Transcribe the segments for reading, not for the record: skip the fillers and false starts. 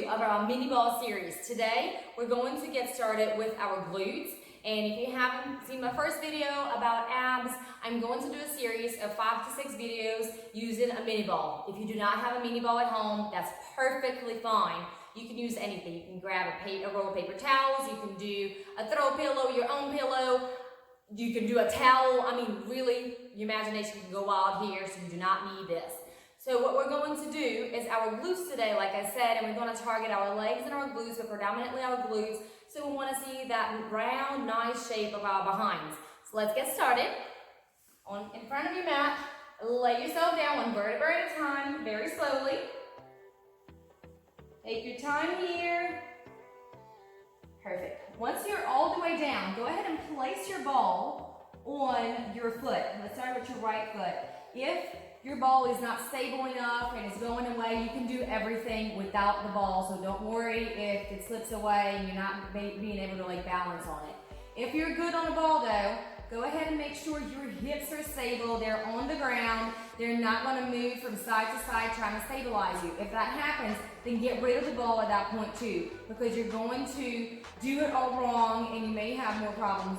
of our mini ball series. Today, we're going to get started with our glutes. And if you haven't seen my first video about abs, I'm going to do a series of 5 to 6 videos using a mini ball. If you do not have a mini ball at home, that's perfectly fine. You can use anything. You can grab a roll of paper towels, you can do a throw pillow, your own pillow, you can do a towel. I mean, really, your imagination can go wild here, so you do not need this. So what we're going to do is our glutes today, like I said, and we're going to target our legs and our glutes, but predominantly our glutes. So we want to see that round, nice shape of our behinds. So let's get started. In front of your mat, lay yourself down one vertebra at a time, very slowly. Take your time here. Perfect. Once you're all the way down, go ahead and place your ball on your foot. Let's start with your right foot. If your ball is not stable enough and it's going away, you can do everything without the ball, so don't worry if it slips away and you're not being able to balance on it. If you're good on the ball though, go ahead and make sure your hips are stable, they're on the ground, they're not going to move from side to side trying to stabilize you. If that happens, then get rid of the ball at that point too, because you're going to do it all wrong and you may have more problems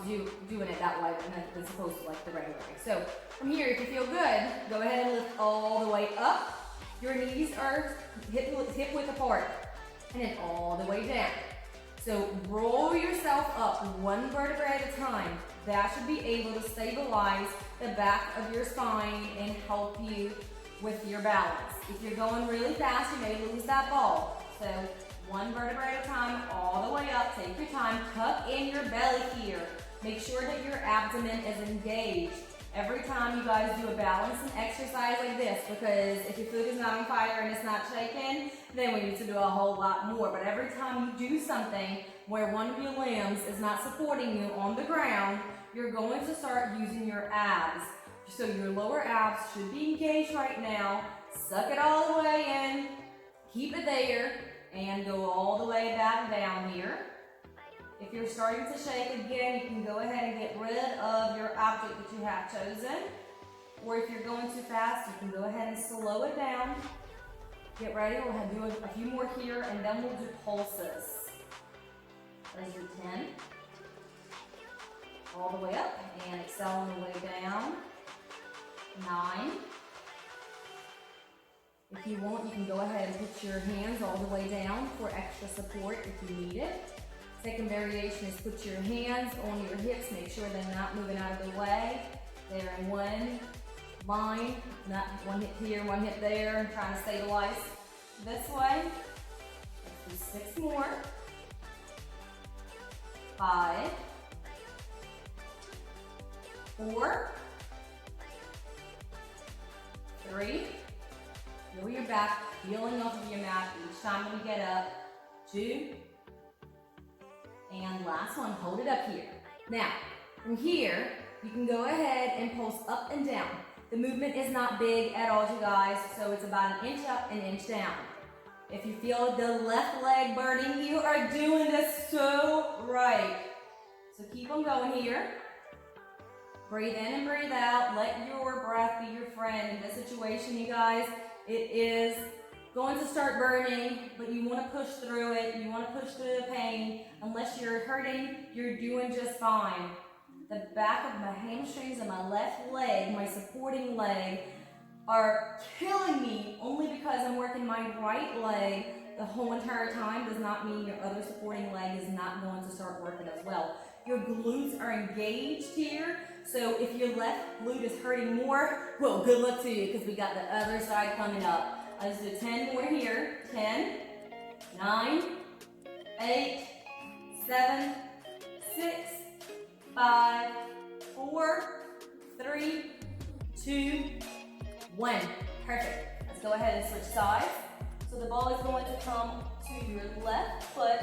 doing it that way than opposed to the regular way. So from here, if you feel good, go ahead and lift all the way up. Your knees are hip width apart, and then all the way down. So roll yourself up one vertebra at a time. That should be able to stabilize the back of your spine and help you with your balance. If you're going really fast, you may lose that ball. So one vertebra at a time, all the way up. Take your time, tuck in your belly here. Make sure that your abdomen is engaged every time you guys do a balancing exercise like this, because if your foot is not on fire and it's not shaking, then we need to do a whole lot more. But every time you do something where one of your limbs is not supporting you on the ground, you're going to start using your abs. So your lower abs should be engaged right now. Suck it all the way in, keep it there, and go all the way back down here. If you're starting to shake again, you can go ahead and get rid of your object that you have chosen. Or if you're going too fast, you can go ahead and slow it down. Get ready, we'll do a few more here, and then we'll do pulses. There's your 10. All the way up, and exhale on the way down. 9. If you want, you can go ahead and put your hands all the way down for extra support if you need it. Second variation is put your hands on your hips, make sure they're not moving out of the way. They're in one line, not one hip here, one hip there, trying to stabilize this way. Let's do 6 more. 5, 4, 3, lower your back, feeling off of your mat each time when you get up. 2, and last one, hold it up here. Now, from here, you can go ahead and pulse up and down. The movement is not big at all, you guys, so it's about 1 inch up, 1 inch down. If you feel the left leg burning, you are doing this so right. So keep on going here. Breathe in and breathe out. Let your breath be your friend in this situation, you guys. It is going to start burning, but you want to push through it. You want to push through the pain. Unless you're hurting, you're doing just fine. The back of my hamstrings and my left leg, my supporting leg, are killing me only because I'm working my right leg the whole entire time. Does not mean your other supporting leg is not going to start working as well. Your glutes are engaged here. So if your left glute is hurting more, well, good luck to you, because we got the other side coming up. Let's do 10 more here. 10, 9, 8, 7, 6, 5, 4, 3, 2, 1. Perfect. Let's go ahead and switch sides. So the ball is going to come to your left foot.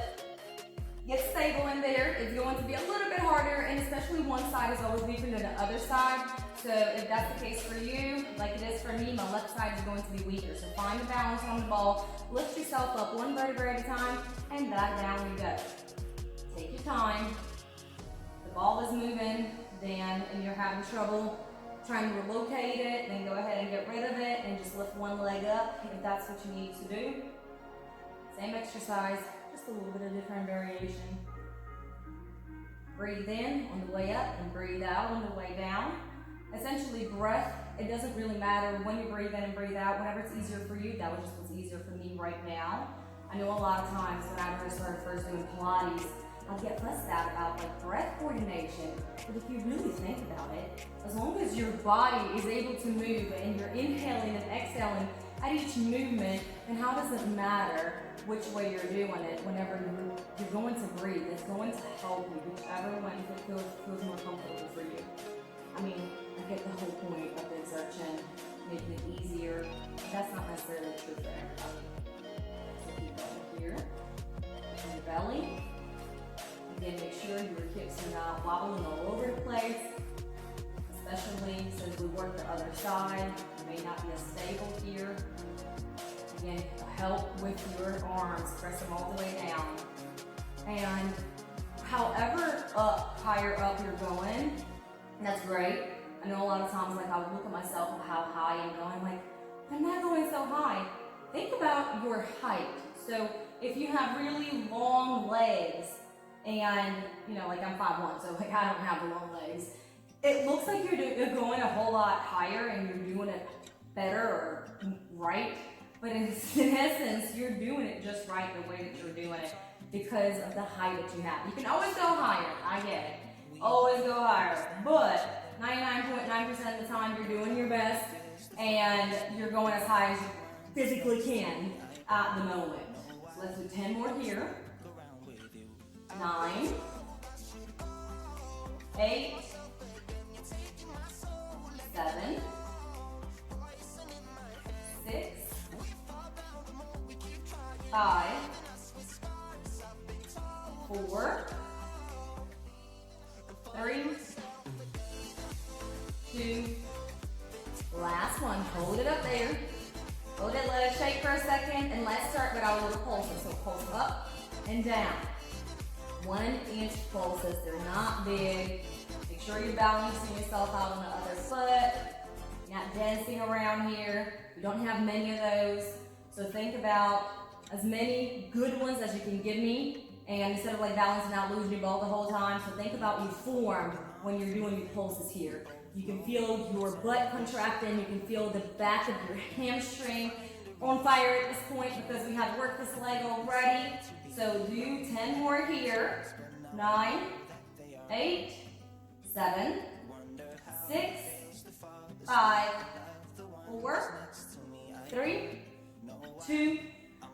Get stable in there. It's going to be a little bit harder, and especially one side is always weaker than the other side. So if that's the case for you, like it is for me, my left side is going to be weaker. So find the balance on the ball, lift yourself up one vertebra at a time, and back down you go. Take your time. The ball is moving, then, and you're having trouble trying to relocate it, then go ahead and get rid of it and just lift one leg up if that's what you need to do. Same exercise, just a little bit of different variation. Breathe in on the way up and breathe out on the way down. Essentially breath, it doesn't really matter when you breathe in and breathe out, whenever it's easier for you. That was just what's easier for me right now. I know a lot of times when I started first doing Pilates, I'd get fussed at about like breath coordination. But if you really think about it, as long as your body is able to move and you're inhaling and exhaling at each movement, then how does it matter which way you're doing it? Whenever you're going to breathe, it's going to help you, whichever one feels more comfortable for you. I mean, I get the whole point of the exertion, making it easier, but that's not necessarily true for everybody. So keep going here, on the belly. Again, make sure your hips are not wobbling all over the place, especially since we work the other side. You may not be as stable here. Again, help with your arms, press them all the way down. And however higher up you're going, that's great. I know a lot of times, like I would look at myself and how high I'm going, like, I'm not going so high. Think about your height. So if you have really long legs, and you know, like I'm 5'1", so like I don't have the long legs, it looks like you're going a whole lot higher and you're doing it better or right, but in essence, you're doing it just right the way that you're doing it because of the height that you have. You can always go higher, I get it, always go higher, but 99.9% of the time you're doing your best and you're going as high as you physically can at the moment. So let's do 10 more here. 9, 8, 7, 6, 5, 4, 3, 2, last one. Hold it up there. Hold it, let it shake for a second, and let's start with our little pulses. So pulse up and down. 1-inch pulses, they're not big. Make sure you're balancing yourself out on the other foot. You're not dancing around here. You don't have many of those. So think about as many good ones as you can give me. And instead of like balancing out, losing your ball the whole time, so think about you form when you're doing your pulses here. You can feel your butt contracting. You can feel the back of your hamstring on fire at this point because we have worked this leg already. So do 10 more here. 9, 8, 7, 6, 5, 4, 3, 2,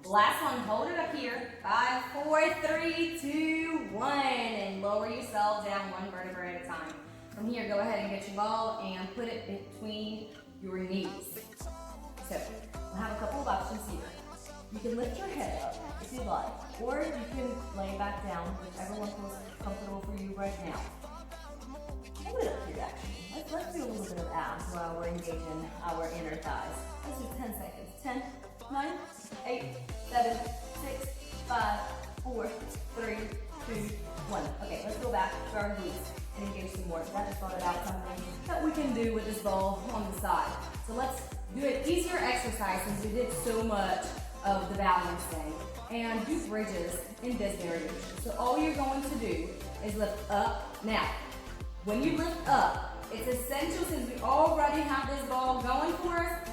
last one, hold it up here. 5, 4, 3, 2, 1, and lower yourself down one vertebrae at a time. From here, go ahead and get your ball and put it between your knees. So, we'll have a couple of options here. You can lift your head up if you like, or you can lay back down, whichever one feels comfortable for you right now. Hold it up here, actually. Let's do a little bit of abs while we're engaging our inner thighs. Let's do 10 seconds. 10, 9, 8, 7, 6, 5, 4, 3, 2, 1. Okay, let's go back to our glutes and engage some more. I just thought about something that we can do with this ball on the side. So let's do an easier exercise since we did so much of the balancing, and do bridges in this variation. So all you're going to do is lift up. Now, when you lift up, it's essential, since we already have this ball going for us,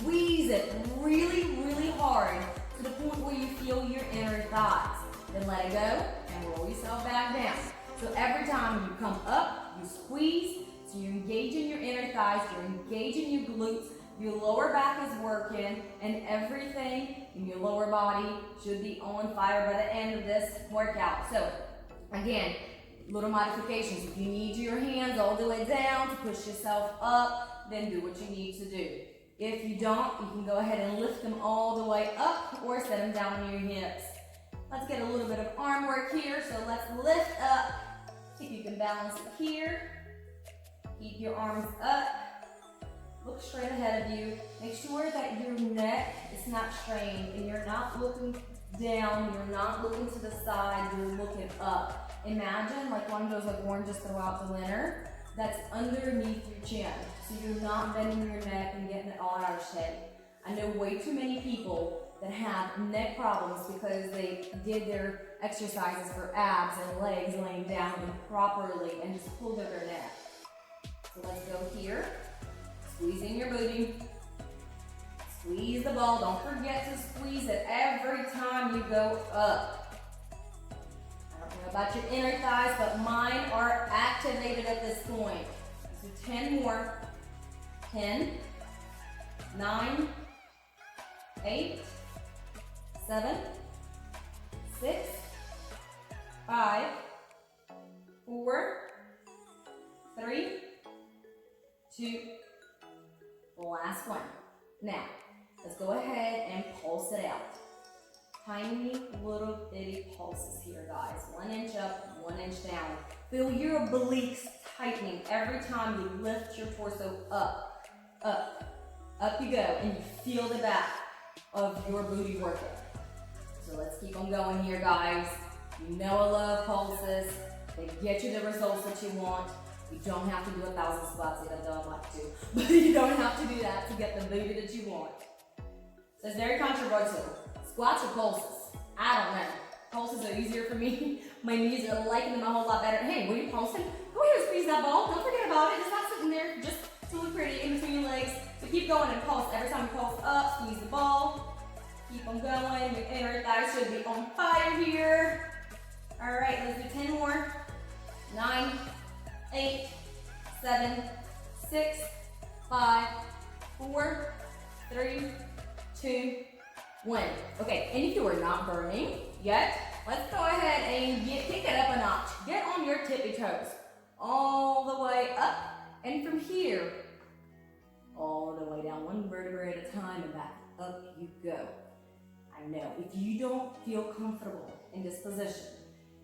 squeeze it really, really hard to the point where you feel your inner thighs. Then let it go and roll yourself back down. So every time you come up, you squeeze, so you're engaging your inner thighs, you're engaging your glutes, your lower back is working, and everything in your lower body should be on fire by the end of this workout. So again, little modifications. If you need your hands all the way down to push yourself up, then do what you need to do. If you don't, you can go ahead and lift them all the way up or set them down on your hips. Let's get a little bit of arm work here. So let's lift up. See if you can balance it here. Keep your arms up. Look straight ahead of you. Make sure that your neck is not strained and you're not looking down, you're not looking to the side, you're looking up. Imagine like one of those like oranges throughout the winter that's underneath your chin. So you're not bending your neck and getting it all out of shape. I know way too many people that have neck problems because they did their exercises for abs and legs laying down improperly and just pulled over their neck. So let's go here, squeezing your booty. Squeeze the ball, don't forget to squeeze it every time you go up. I don't know about your inner thighs, but mine are activated at this point. So 10 more. 10, 9, 8, 7, 6, 5, 4, 3, 2, last one. Now, let's go ahead and pulse it out. Tiny little bitty pulses here, guys. 1 inch up, 1 inch down. Feel your obliques tightening every time you lift your torso up, up, up you go, and you feel the back of your booty working. So let's keep on going here, guys. You know I love pulses. They get you the results that you want. You don't have to do 1,000 squats, even though I'd like to, but you don't have to do that to get the booty that you want. So it's very controversial. Squats or pulses? I don't know. Pulses are easier for me. My knees are liking them a whole lot better. Hey, what are you pulsing? Go ahead and squeeze that ball. Don't forget about it. It's not sitting there just to look pretty in between your legs. So keep going and pulse. Every time you pulse up, squeeze the ball. Keep on going. Your inner thighs should be on fire here. All right, let's do 10 more. 9, 8, 7, 6, 5, 4, 3, 2, 1. Okay, and if you are not burning yet, let's go ahead and kick it up a notch. Get on your tippy toes. All the way up. And from here, all the way down, one vertebrae at a time, and back up you go. I know, if you don't feel comfortable in this position,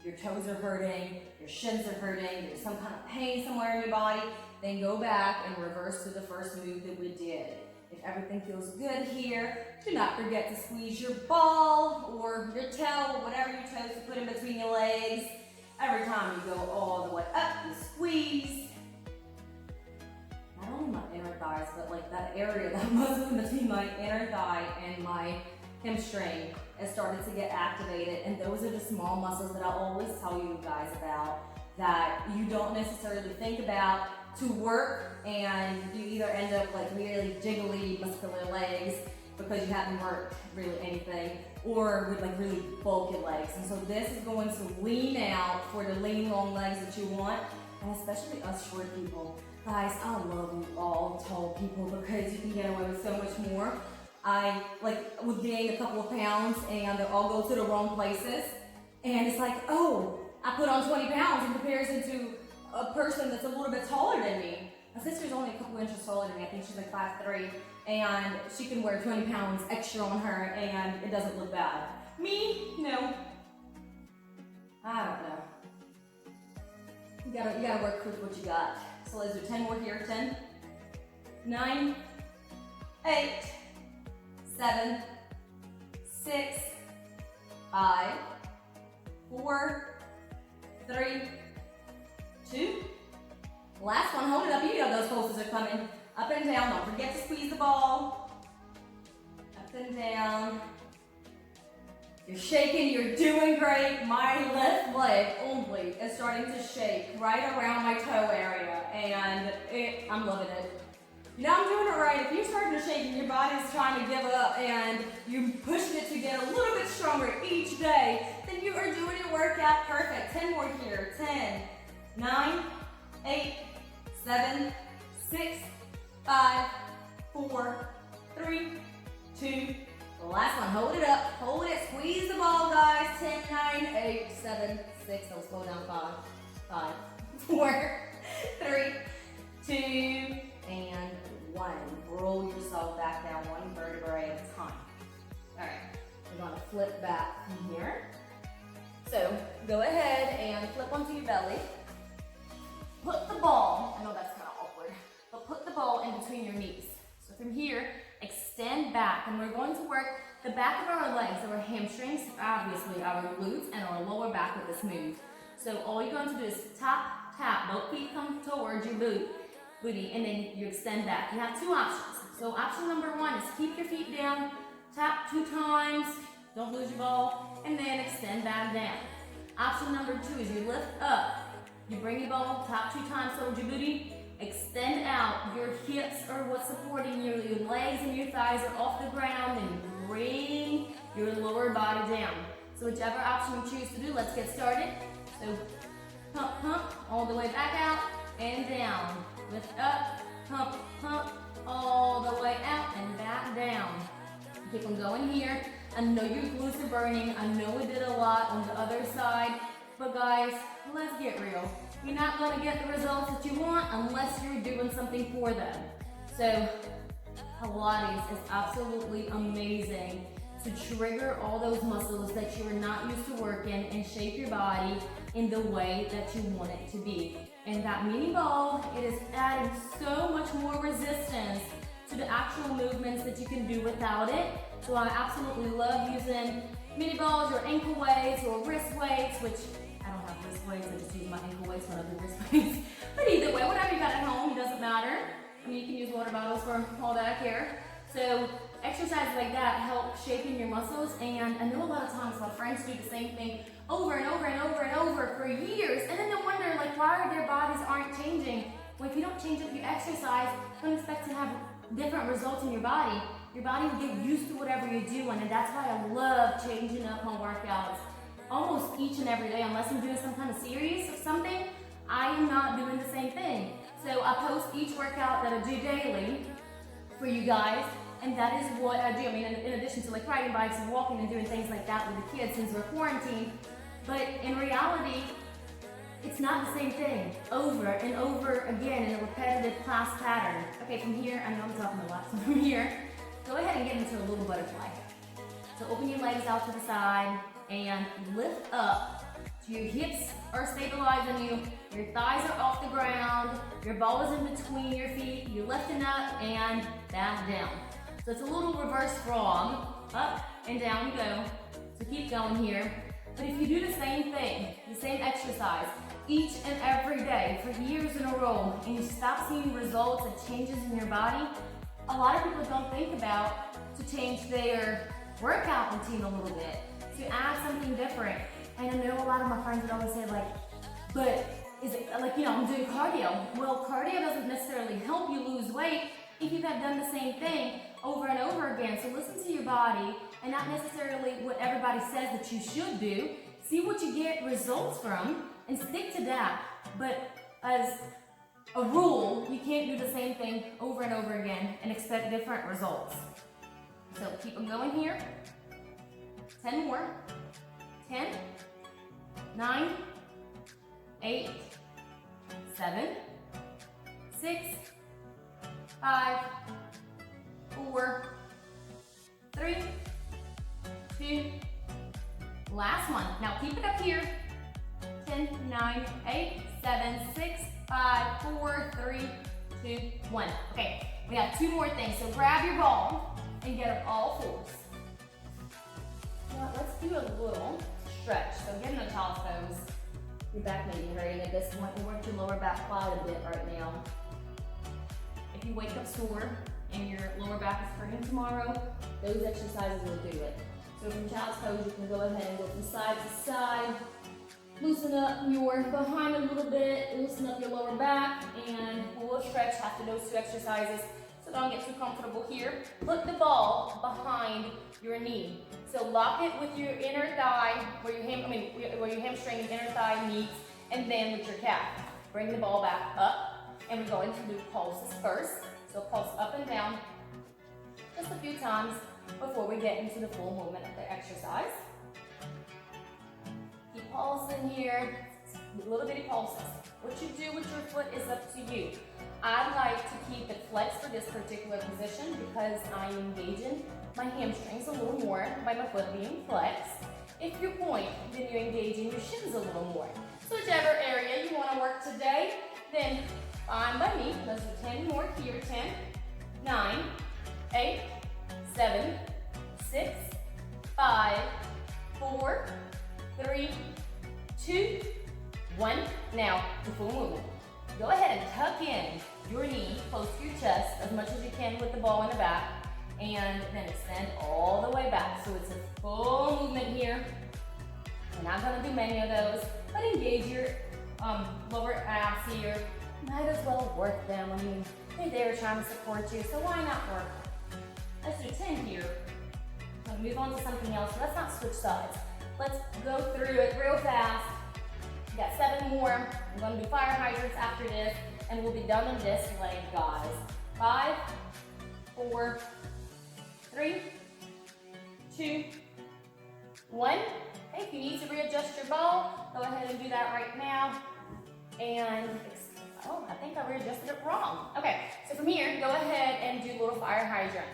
your toes are hurting, your shins are hurting, there's some kind of pain somewhere in your body, then go back and reverse to the first move that we did. If everything feels good here, do not forget to squeeze your ball or your tail or whatever you chose to put in between your legs. Every time you go all the way up, you squeeze. Not only my inner thighs, but like that area, that muscle in between my inner thigh and my hamstring has started to get activated, and those are the small muscles that I always tell you guys about that you don't necessarily think about to work, and you either end up like really jiggly muscular legs because you haven't worked really anything, or with like really bulky legs. And so this is going to lean out for the lean long legs that you want, and especially us short people. Guys, I love you all tall people because you can get away with so much more. I would gain a couple of pounds and they'll all go to the wrong places. And it's like, oh, I put on 20 pounds in comparison to a person that's a little bit taller than me. My sister's only a couple inches taller than me. I think she's like 5'3", and she can wear 20 pounds extra on her and it doesn't look bad. Me, no. I don't know. You gotta work with what you got. So let's do 10 more here. 10, 9, 8, 7, 6, 5, 4, 3, 2. Last one, hold it up. You know those pulses are coming. Up and down. Don't forget to squeeze the ball. Up and down. You're shaking. You're doing great. My left leg only is starting to shake right around my toe area, and I'm loving it. You know I'm doing it right. If you're starting to shake and your body's trying to give up and you're pushing it to get a little bit stronger each day, then you are doing your workout perfect. 10 more here. 10, 9, 8, 7, 6, 5, 4, 3, 2. The last one. Hold it up. Hold it. Squeeze the ball, guys. 10, 9, 8, 7, 6. I'll slow down. 5, 4, 3, 2, and 1. Roll yourself back down one vertebrae at a time. All right. We're going to flip back from here. So go ahead and flip onto your belly. Put the ball, I know that's kind of awkward, but put the ball in between your knees. So from here, extend back, and we're going to work the back of our legs, our hamstrings, obviously our glutes, and our lower back with this move. So all you're going to do is tap, tap, both feet come towards your booty, and then you extend back. You have two options. So option number one is keep your feet down, tap 2 times, don't lose your ball, and then extend back down. Option number 2 is you lift up, you bring your ball, tap 2 times towards your booty, extend out, your hips are what's supporting you, your legs and your thighs are off the ground, and you bring your lower body down. So whichever option you choose to do, let's get started. So pump, pump, all the way back out and down. Lift up, pump, pump, all the way out and back down. Keep on going here. I know your glutes are burning. I know we did a lot on the other side, but guys, let's get real. You're not going to get the results that you want unless you're doing something for them. So Pilates is absolutely amazing to trigger all those muscles that you are not used to working and shape your body in the way that you want it to be. And that mini ball, it is adding so much more resistance to the actual movements that you can do without it. So I absolutely love using mini balls or ankle weights or wrist weights, which I don't have wrist weights, I just use my ankle weights when I do wrist weights. But either way, whatever you got at home, it doesn't matter. I mean, you can use water bottles for all that I care. So exercises like that help shaping your muscles, and I know a lot of times my friends do the same thing over and over and over and over for years, and then they wonder like why their bodies aren't changing. Well, if you don't change up your exercise, don't expect to have different results in your body. Your body will get used to whatever you're doing, and that's why I love changing up my workouts almost each and every day. Unless I'm doing some kind of series of something, I am not doing the same thing. So I post each workout that I do daily for you guys, and that is what I do. I mean, in addition to like riding bikes and walking and doing things like that with the kids since we're quarantined, but in reality, it's not the same thing over and over again in a repetitive class pattern. Okay, from here, I know I'm talking a lot, so from here, go ahead and get into a little butterfly. So open your legs out to the side and lift up. So your hips are stabilizing you, your thighs are off the ground, your ball is in between your feet, you're lifting up and back down. So it's a little reverse frog, up and down you go. So keep going here. But if you do the same thing, the same exercise, each and every day for years in a row, and you stop seeing results and changes in your body, a lot of people don't think about to change their workout routine a little bit, to add something different. And I know a lot of my friends would always say like, but is it like, you know, I'm doing cardio. Well, cardio doesn't necessarily help you lose weight if you have done the same thing over and over again. So listen to your body and not necessarily what everybody says that you should do. See what you get results from and stick to that. But as a rule, you can't do the same thing over and over again and expect different results. So keep on going here. 10 more. 10, 9, 8, 7, 6, 5, 4, 3, 2, last one. Now keep it up here. 10, 9, 8, 7, 6, 5, 4, 3, 2, 1. Okay, we have 2 more things. So grab your ball and get up all fours. Now let's do a little stretch. So get in a child's pose. Your back may be hurting at this point. You work your lower back quite a bit right now. If you wake up sore and your lower back is hurting tomorrow, those exercises will do it. So from child's pose, you can go ahead and go from side to side. Loosen up your behind a little bit, loosen up your lower back, and we'll stretch after those 2 exercises. So don't get too comfortable here. Put the ball behind your knee. So lock it with your inner thigh, where your hamstring and inner thigh meets, and then with your calf. Bring the ball back up, and we're going to do pulses first. So pulse up and down just a few times before we get into the full movement of the exercise. Keep pulsing here, little bitty pulses. What you do with your foot is up to you. I like to keep it flexed for this particular position because I'm engaging my hamstrings a little more by my foot being flexed. If you point, then you're engaging your shins a little more. So whichever area you want to work today, then fine by me. Let's do 10 more here. 10, 9, 8, 7, 6, 5, 4, 3, 2, 1. Now, the full movement. Go ahead and tuck in your knee close to your chest as much as you can with the ball in the back, and then extend all the way back. So it's a full movement here. We're not gonna do many of those, but engage your lower abs here. Might as well work them. I mean, they're there trying to support you, so why not work them? Let's do 10 here. I'm gonna move on to something else. Let's not switch sides. Let's go through it real fast. We got 7 more. I'm gonna do fire hydrants after this, and we'll be done on this leg, guys. 5, 4, 3, 2, 1. Okay, if you need to readjust your ball, go ahead and do that right now. And, oh, I think I readjusted it wrong. Okay, so from here, go ahead and do a little fire hydrant.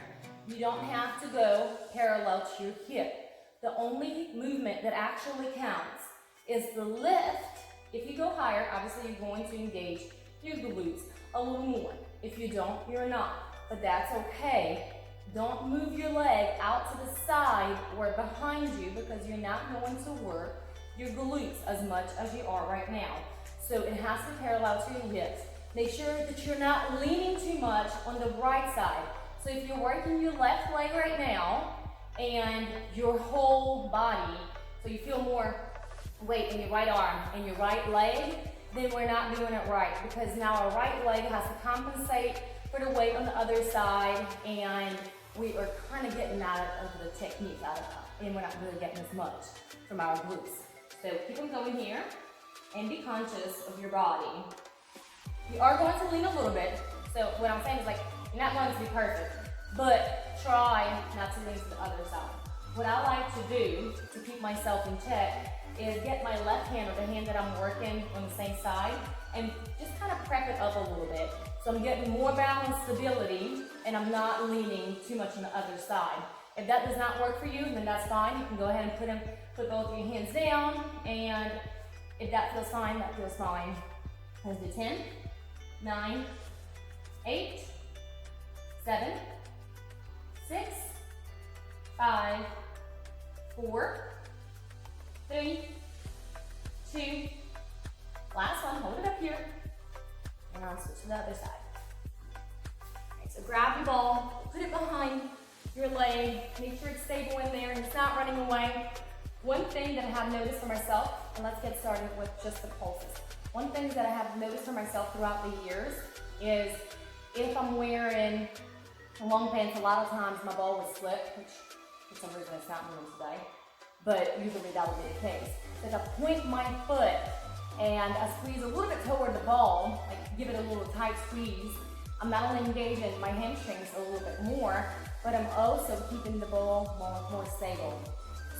You don't have to go parallel to your hip. The only movement that actually counts is the lift. If you go higher, obviously you're going to engage your glutes a little more. If you don't, you're not, but that's okay. Don't move your leg out to the side or behind you because you're not going to work your glutes as much as you are right now. So it has to be parallel to your hips. Make sure that you're not leaning too much on the right side. So if you're working your left leg right now and your whole body, so you feel more weight in your right arm and your right leg, then we're not doing it right because now our right leg has to compensate for the weight on the other side, and we are kind of getting out of the technique out of that, and we're not really getting as much from our glutes. So keep on going here and be conscious of your body. You are going to lean a little bit. So what I'm saying is, like, you're not going to be perfect, but try not to lean to the other side. What I like to do to keep myself in check is get my left hand, or the hand that I'm working on the same side, and just kind of prep it up a little bit. So I'm getting more balance, stability, and I'm not leaning too much on the other side. If that does not work for you, then that's fine. You can go ahead and put both of your hands down, and if that feels fine, that feels fine. Let's do 10, 9, 8, 7, 6, 5, 4, 3, 2, last one, hold it up here, and I'll switch to the other side. Okay, so grab your ball, put it behind your leg, make sure it's stable in there and it's not running away. One thing that I have noticed for myself, and let's get started with just the pulses. One thing that I have noticed for myself throughout the years is if I'm wearing long pants, a lot of times my ball will slip, which for some reason it's not moving today, but usually that will be the case. So if I point my foot and I squeeze a little bit toward the ball, like give it a little tight squeeze, I'm not only engaging my hamstrings a little bit more, but I'm also keeping the ball more stable.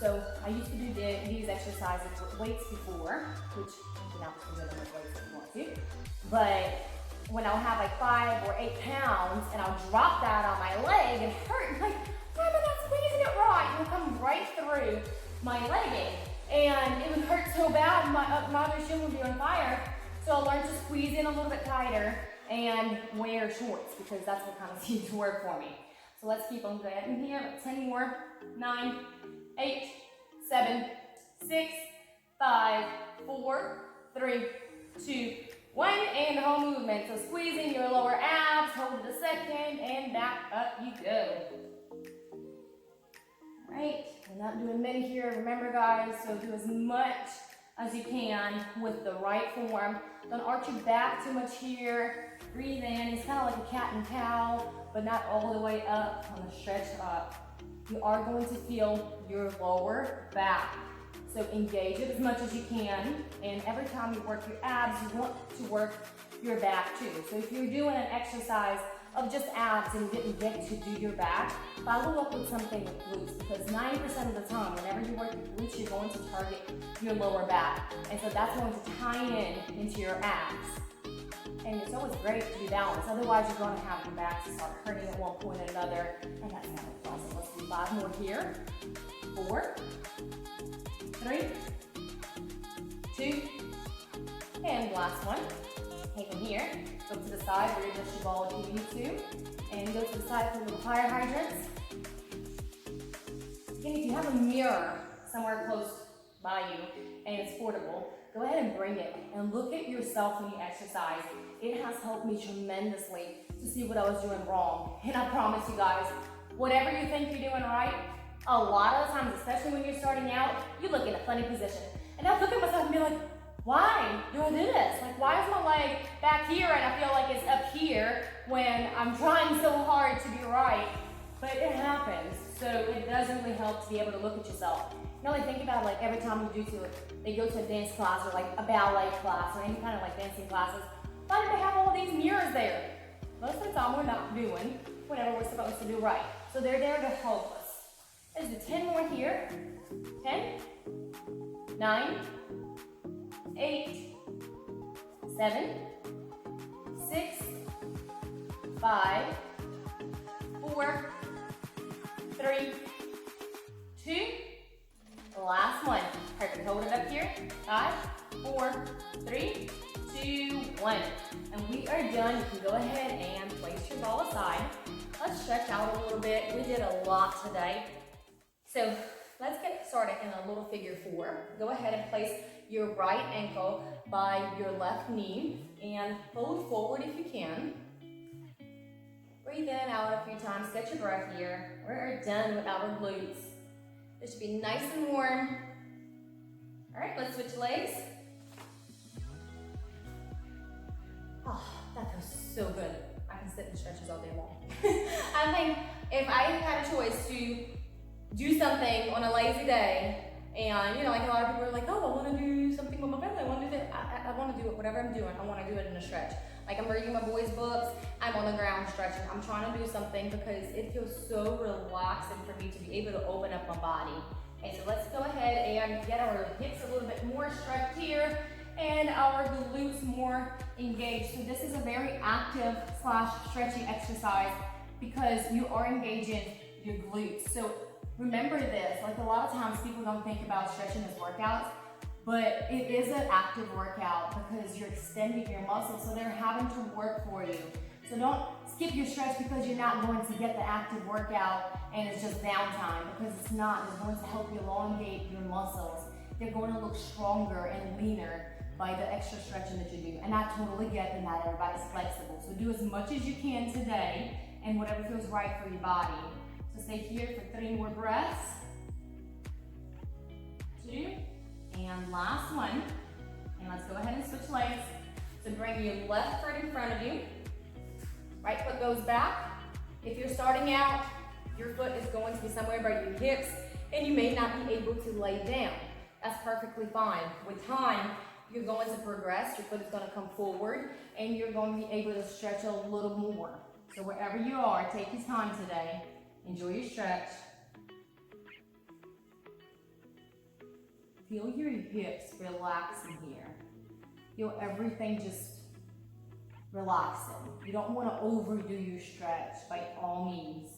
So I used to do these exercises with weights before, which you can obviously do them with weights if you want to, but when I'll have like 5 or 8 pounds and I'll drop that on my leg and hurt, I'm like, why am I not squeezing it right? It will come right through my legging, and it would hurt so bad, my other shin would be on fire. So I learned to squeeze in a little bit tighter and wear shorts because that's what kind of seemed to work for me. So let's keep on going here. 10 more. 9, 8, 7, 6, 5, 4, 3, 2, 1, and the whole movement. So squeezing your lower abs, hold it a second, and back up you go. Right, we're not doing many here. Remember, guys, so do as much as you can with the right form. Don't arch your back too much here. Breathe in. It's kind of like a cat and cow, but not all the way up. On the stretch up. You are going to feel your lower back. So engage it as much as you can. And every time you work your abs, you want to work your back too. So if you're doing an exercise of just abs and didn't get to do your back, follow up with something with glutes, because 90% of the time, whenever you work your glutes, you're going to target your lower back. And so that's going to tie in into your abs. And it's always great to be balanced. Otherwise, you're going to have your back start hurting at one point or another, and that's not pleasant. Let's do 5 more here. 4, 3, 2, and last one. Take them here. Go to the side, readjust your ball if you need to, and go to the side for little fire hydrants. Again, if you have a mirror somewhere close by you and it's portable, go ahead and bring it and look at yourself when you exercise. It has helped me tremendously to see what I was doing wrong. And I promise you guys, whatever you think you're doing right, a lot of the times, especially when you're starting out, you look in a funny position. And I look at myself and be like, why do I do this? Like, why is my leg back here and I feel like it's up here when I'm trying so hard to be right? But it happens. So it does really help to be able to look at yourself. You know, like think about like every time you they go to a dance class or like a ballet class or any kind of like dancing classes, why do they have all these mirrors there? Most of the time we're not doing whatever we're supposed to do right. So they're there to help us. Let's do 10 more here. 10, 9, 8, 7, 6, 5, 4, 3, 2, last one. Perfect. Hold it up here. 5, 4, 3, 2, 1. And we are done. You can go ahead and place your ball aside. Let's stretch out a little bit. We did a lot today. So let's get started in a little figure 4. Go ahead and place your right ankle by your left knee and fold forward if you can. Breathe in, out a few times. Get your breath here. We're done with our glutes. This should be nice and warm. All right, let's switch legs. Oh, that feels so good. I can sit in stretches all day long. I think if I had a choice to do something on a lazy day, and you know, like a lot of people are like, oh, I want to do something with my family. I want to do that. I want to do it, whatever I'm doing. I want to do it in a stretch. Like I'm reading my boys' books. I'm on the ground stretching. I'm trying to do something because it feels so relaxing for me to be able to open up my body. Okay, so let's go ahead and get our hips a little bit more stretched here and our glutes more engaged. So this is a very active / stretching exercise because you are engaging your glutes. So remember this, like a lot of times people don't think about stretching as workouts, but it is an active workout because you're extending your muscles, so they're having to work for you. So don't skip your stretch because you're not going to get the active workout and it's just downtime, because it's not. It's going to help you elongate your muscles. They're going to look stronger and leaner by the extra stretching that you do. And I totally get that not everybody's flexible. So do as much as you can today and whatever feels right for your body. So stay here for 3 more breaths. 2, and last one. And let's go ahead and switch legs. So bring your left foot in front of you. Right foot goes back. If you're starting out, your foot is going to be somewhere by your hips and you may not be able to lay down. That's perfectly fine. With time, you're going to progress. Your foot is going to come forward and you're going to be able to stretch a little more. So wherever you are, take your time today. Enjoy your stretch. Feel your hips relaxing here. Feel everything just relaxing. You don't want to overdo your stretch by all means.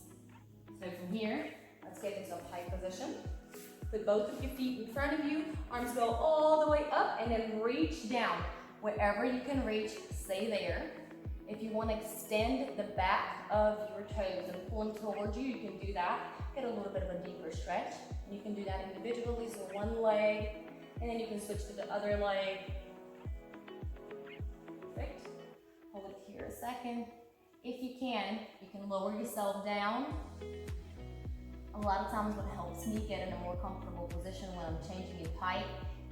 So from here, let's get into a plank position. Put both of your feet in front of you. Arms go all the way up and then reach down. Wherever you can reach, stay there. If you want to extend the back of your toes and pull them towards you, you can do that. Get a little bit of a deeper stretch. And you can do that individually, so one leg, and then you can switch to the other leg. Perfect. Hold it here a second. If you can lower yourself down. A lot of times what helps me get in a more comfortable position when I'm changing your height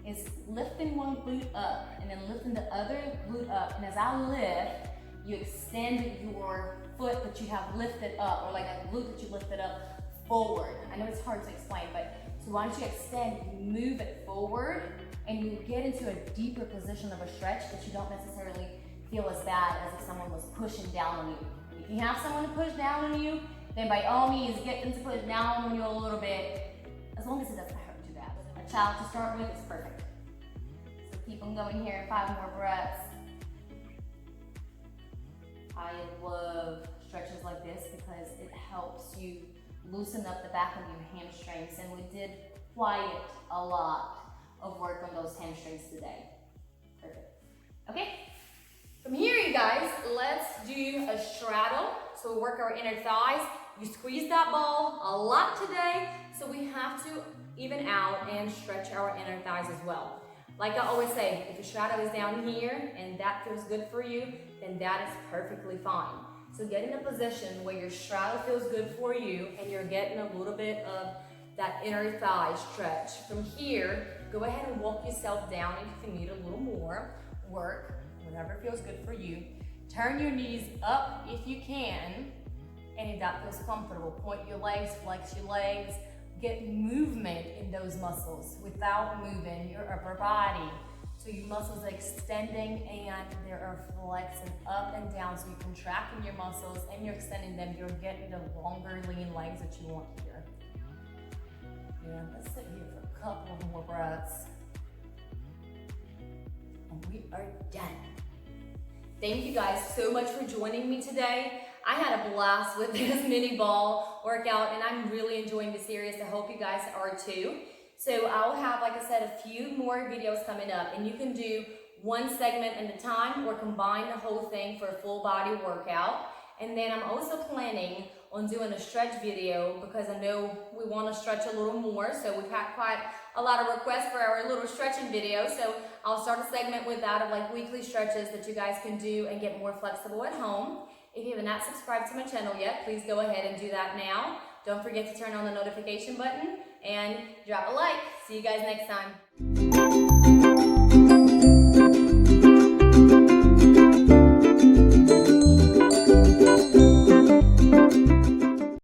is lifting one glute up and then lifting the other glute up. And as I lift, you extend your foot that you have lifted up, or like a glute that you lifted up forward. I know it's hard to explain, but so why don't you extend, you move it forward, and you get into a deeper position of a stretch that you don't necessarily feel as bad as if someone was pushing down on you. If you have someone to push down on you, then by all means get them to push down on you a little bit, as long as it doesn't hurt too bad. A child to start with is perfect. So keep on going here, 5 more breaths. I love stretches like this because it helps you loosen up the back of your hamstrings, and we did quite a lot of work on those hamstrings today. Perfect. Okay, from here you guys, let's do a straddle. So we work our inner thighs. You squeeze that ball a lot today, so we have to even out and stretch our inner thighs as well. Like I always say, if your straddle is down here and that feels good for you, then that is perfectly fine. So get in a position where your straddle feels good for you and you're getting a little bit of that inner thigh stretch. From here, go ahead and walk yourself down if you need a little more work, whatever feels good for you. Turn your knees up if you can, and if that feels comfortable, point your legs, flex your legs, get movement in those muscles without moving your upper body. So your muscles are extending and they are flexing up and down. So you're contracting your muscles and you're extending them. You're getting the longer, lean legs that you want here. Yeah, let's sit here for a couple of more breaths. And we are done. Thank you guys so much for joining me today. I had a blast with this mini ball workout and I'm really enjoying the series. I hope you guys are too. So I'll have, like I said, a few more videos coming up and you can do one segment at a time or combine the whole thing for a full body workout. And then I'm also planning on doing a stretch video because I know we want to stretch a little more. So we've had quite a lot of requests for our little stretching video. So I'll start a segment with that of like weekly stretches that you guys can do and get more flexible at home. If you have not subscribed to my channel yet, please go ahead and do that now. Don't forget to turn on the notification button and drop a like. See you guys next time.